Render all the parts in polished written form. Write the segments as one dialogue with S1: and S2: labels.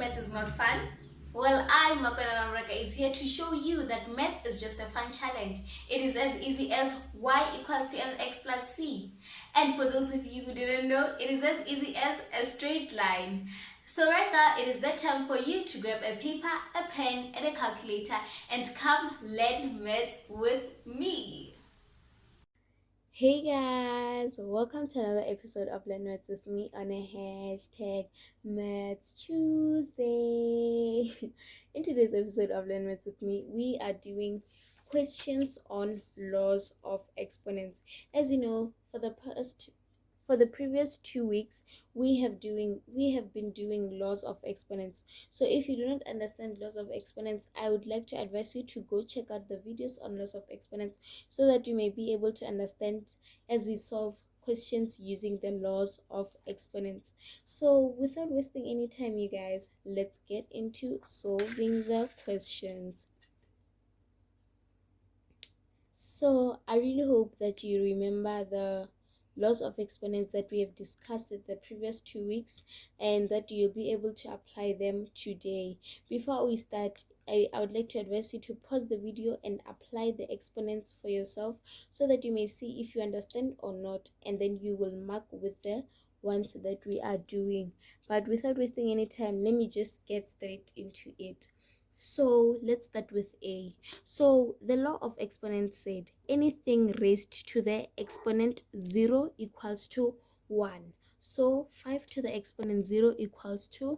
S1: maths is not fun? Well, I, Makwana Namraka, is here to show you that maths is just a fun challenge. It is as easy as y equals to mx plus c. And for those of you who didn't know, it is as easy as a straight line. So right now, it is the time for you to grab a paper, a pen, and a calculator and come learn maths with me.
S2: Hey guys, welcome to another episode of Learn Maths with me on a hashtag Maths Tuesday. In today's episode of Learn Maths with me, we are doing questions on laws of exponents. As you know, for the previous 2 weeks, we have been doing laws of exponents. So if you do not understand laws of exponents, I would like to advise you to go check out the videos on laws of exponents so that you may be able to understand as we solve questions using the laws of exponents. So without wasting any time, you guys, let's get into solving the questions. So I really hope that you remember the laws of exponents that we have discussed in the previous 2 weeks and that you'll be able to apply them today. Before we start, I would like to advise you to pause the video and apply the exponents for yourself so that you may see if you understand or not, and then you will mark with the ones that we are doing. But without wasting any time, let me just get straight into it. So let's start with A. So the law of exponents said anything raised to the exponent 0 equals to 1. So 5 to the exponent 0 equals to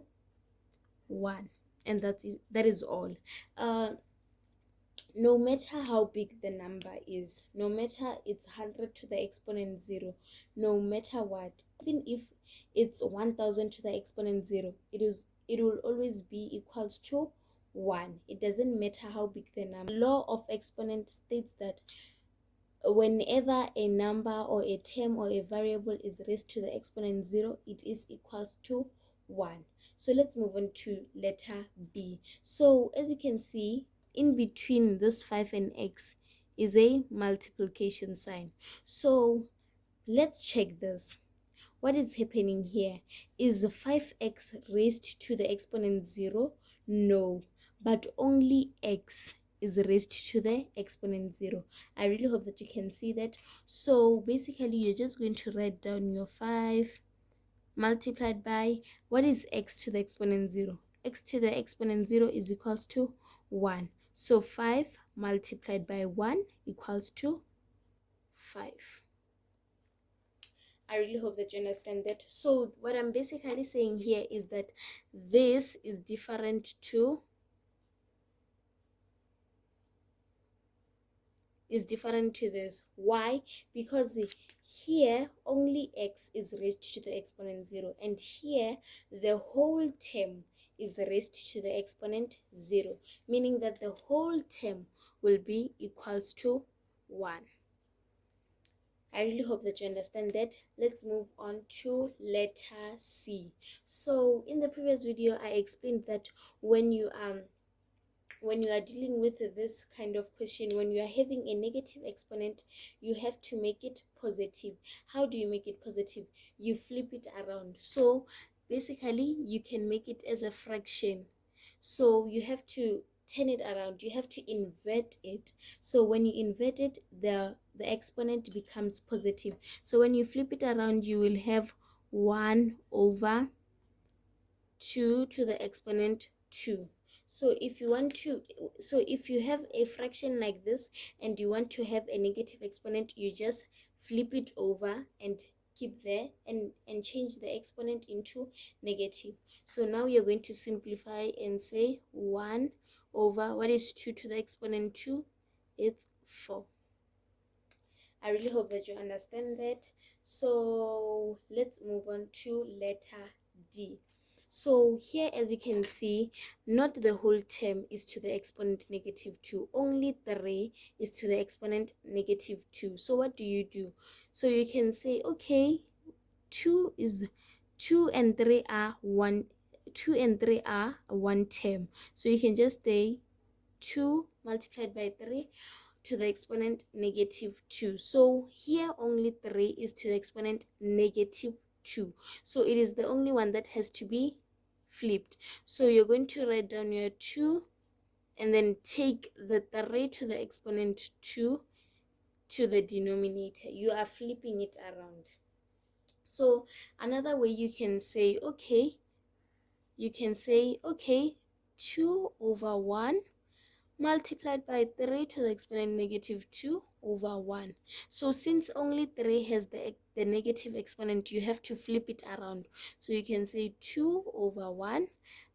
S2: 1. And that is all. No matter how big the number is, no matter it's 100 to the exponent 0, no matter what, even if it's 1000 to the exponent 0, it will always be equals to 1. It doesn't matter how big the number. Law of exponent states that whenever a number or a term or a variable is raised to the exponent 0, it is equals to 1. So let's move on to letter B. So as you can see, in between this 5 and x is a multiplication sign. So let's check this. What is happening here? Is 5x raised to the exponent 0? No, but only x is raised to the exponent 0. I really hope that you can see that. So basically, you're just going to write down your 5 multiplied by, what is x to the exponent 0? X to the exponent 0 is equals to 1. So 5 multiplied by 1 equals to 5. I really hope that you understand that. So what I'm basically saying here is that this is different to this. Why? Because here only x is raised to the exponent 0, and here the whole term is raised to the exponent 0, meaning that the whole term will be equals to 1. I really hope that you understand that. Let's move on to letter C. So in the previous video, I explained that when you are dealing with this kind of question, when you are having a negative exponent, you have to make it positive. How do you make it positive? You flip it around. So basically, you can make it as a fraction. So you have to turn it around. You have to invert it. So when you invert it, the exponent becomes positive. So when you flip it around, you will have 1 over 2 to the exponent 2. So if you have a fraction like this and you want to have a negative exponent, you just flip it over and keep there and change the exponent into negative. So now you're going to simplify and say 1 over, what is 2 to the exponent 2? It's 4. I really hope that you understand that. So let's move on to letter D. So here, as you can see, not the whole term is to the exponent negative 2. Only 3 is to the exponent negative 2. So what do you do? So you can say, okay, 2 and 3 are 1. 2 and 3 are one term. So you can just say 2 multiplied by 3 to the exponent negative 2. So here only 3 is to the exponent negative 2. So it is the only one that has to be flipped. So you're going to write down your 2 and then take the 3 to the exponent 2 to the denominator. You are flipping it around. So another way you can say, okay, 2 over 1 multiplied by 3 to the exponent negative 2 over 1. So since only 3 has the negative exponent, you have to flip it around. So you can say 2 over 1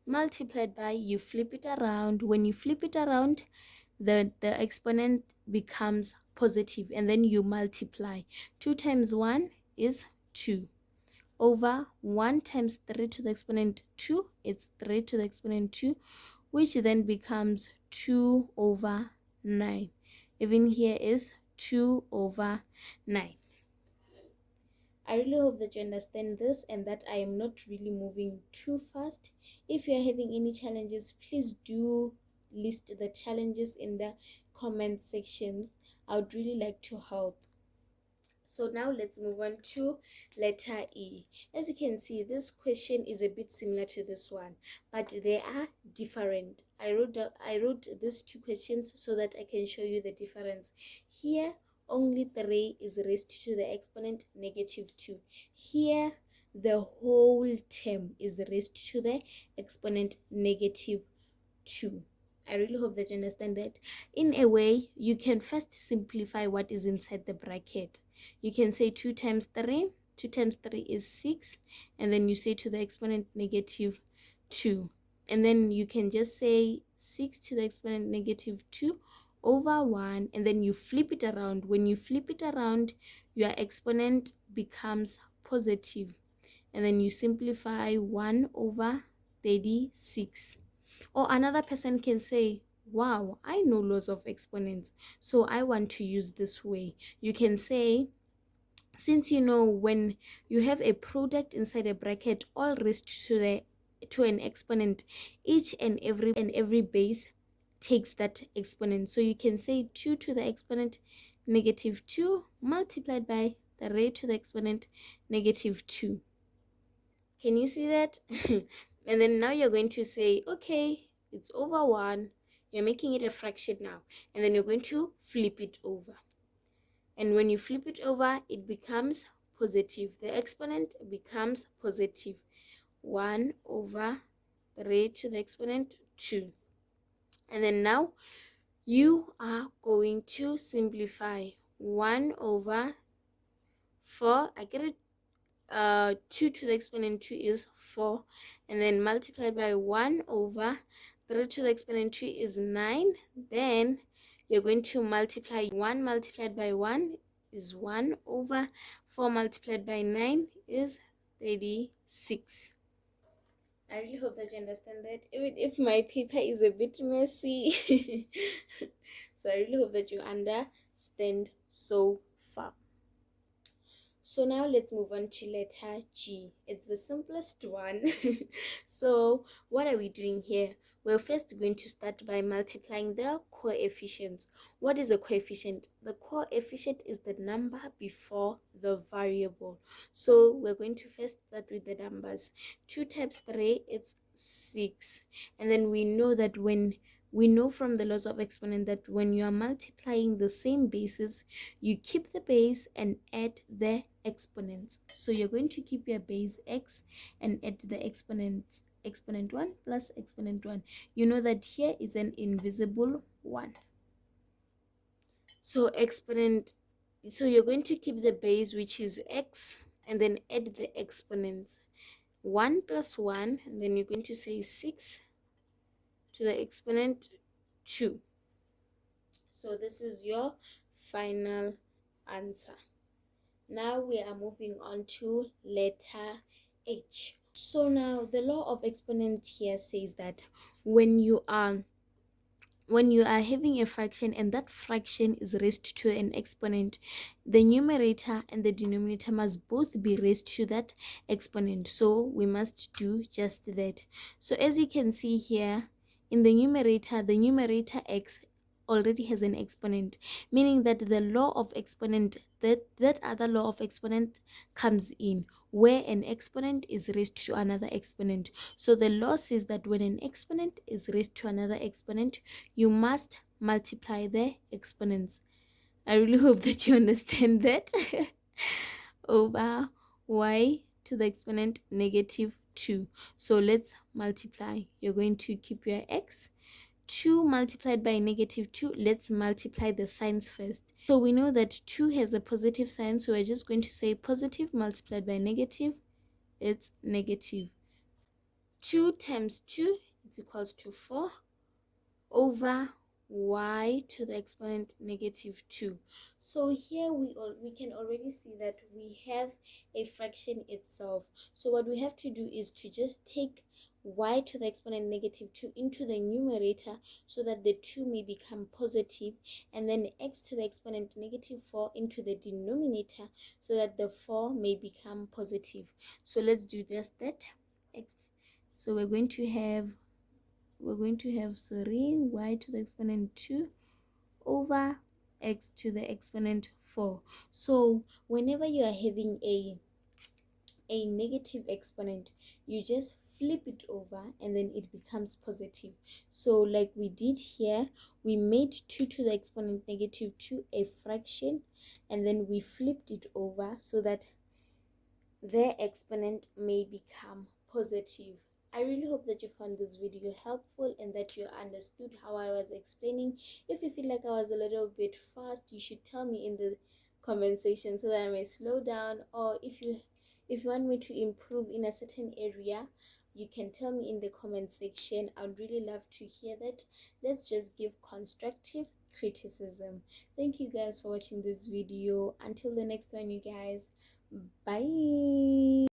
S2: multiplied by, you flip it around. When you flip it around, the exponent becomes positive, and then you multiply. 2 times 1 is 2 over 1 times 3 to the exponent 2, it's 3 to the exponent 2, which then becomes 2 over 9. Even here is 2 over 9. I really hope that you understand this and that I am not really moving too fast. If you are having any challenges, please do list the challenges in the comment section. I would really like to help. So now let's move on to letter E. As you can see, this question is a bit similar to this one, but they are different. I wrote these two questions so that I can show you the difference. Here, only 3 is raised to the exponent negative 2. Here, the whole term is raised to the exponent negative 2. I really hope that you understand that. In a way, you can first simplify what is inside the bracket. You can say 2 times 3. 2 times 3 is 6. And then you say to the exponent negative 2. And then you can just say 6 to the exponent negative 2 over 1. And then you flip it around. When you flip it around, your exponent becomes positive. And then you simplify 1 over 36. Or another person can say, wow, I know lots of exponents, so I want to use this way. You can say, since you know when you have a product inside a bracket all raised to an exponent, each and every base takes that exponent. So you can say 2 to the exponent negative 2 multiplied by the rate to the exponent negative 2. Can you see that? And then now you're going to say, okay, it's over 1. You're making it a fraction now. And then you're going to flip it over. And when you flip it over, it becomes positive. The exponent becomes positive. 1 over 3 to the exponent 2. And then now you are going to simplify 1 over 4. I get it. 2 to the exponent 2 is 4, and then multiplied by 1 over 3 to the exponent 2 is 9. Then you're going to multiply 1 multiplied by 1 is 1 over 4 multiplied by 9 is 36. I really hope that you understand that, even if my paper is a bit messy. So I really hope that you understand so far. So now let's move on to letter G. It's the simplest one. So what are we doing here? We're first going to start by multiplying the coefficients. What is a coefficient? The coefficient is the number before the variable. So we're going to first start with the numbers. 2 times 3, it's 6. And then we know that we know from the laws of exponent that when you are multiplying the same bases, you keep the base and add the exponents. So you're going to keep your base x and add the exponents. Exponent 1 plus exponent 1. You know that here is an invisible 1. So you're going to keep the base, which is x, and then add the exponents. 1 plus 1, and then you're going to say 6 to the exponent 2. So this is your final answer. Now we are moving on to letter H. So now the law of exponent here says that when you are having a fraction and that fraction is raised to an exponent, the numerator and the denominator must both be raised to that exponent. So we must do just that. So as you can see here, in the numerator x already has an exponent, meaning that the law of exponent, that other law of exponent comes in, where an exponent is raised to another exponent. So the law says that when an exponent is raised to another exponent, you must multiply the exponents. I really hope that you understand that. Over y to the exponent negative 2. So let's multiply. You're going to keep your x. 2 multiplied by negative 2. Let's multiply the signs first. So we know that 2 has a positive sign, so we're just going to say positive multiplied by negative. It's negative. 2 times 2 is equals to 4 over y to the exponent negative 2. So here we can already see that we have a fraction itself. So what we have to do is to just take y to the exponent negative 2 into the numerator so that the 2 may become positive, and then x to the exponent negative 4 into the denominator so that the 4 may become positive. So let's do just that. X. So we're going to have y to the exponent 2 over x to the exponent 4. So whenever you are having a negative exponent, you just flip it over and then it becomes positive. So like we did here, we made 2 to the exponent negative 2 a fraction, and then we flipped it over so that their exponent may become positive. I really hope that you found this video helpful and that you understood how I was explaining. If you feel like I was a little bit fast, you should tell me in the comment section so that I may slow down, or if you want me to improve in a certain area, you can tell me in the comment section. I would really love to hear that. Let's just give constructive criticism. Thank you guys for watching this video. Until the next one, you guys, bye.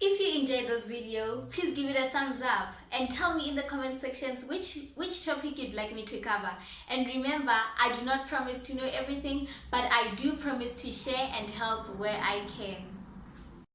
S1: If you enjoyed this video, please give it a thumbs up and tell me in the comment sections which topic you'd like me to cover. And remember, I do not promise to know everything, but I do promise to share and help where I can.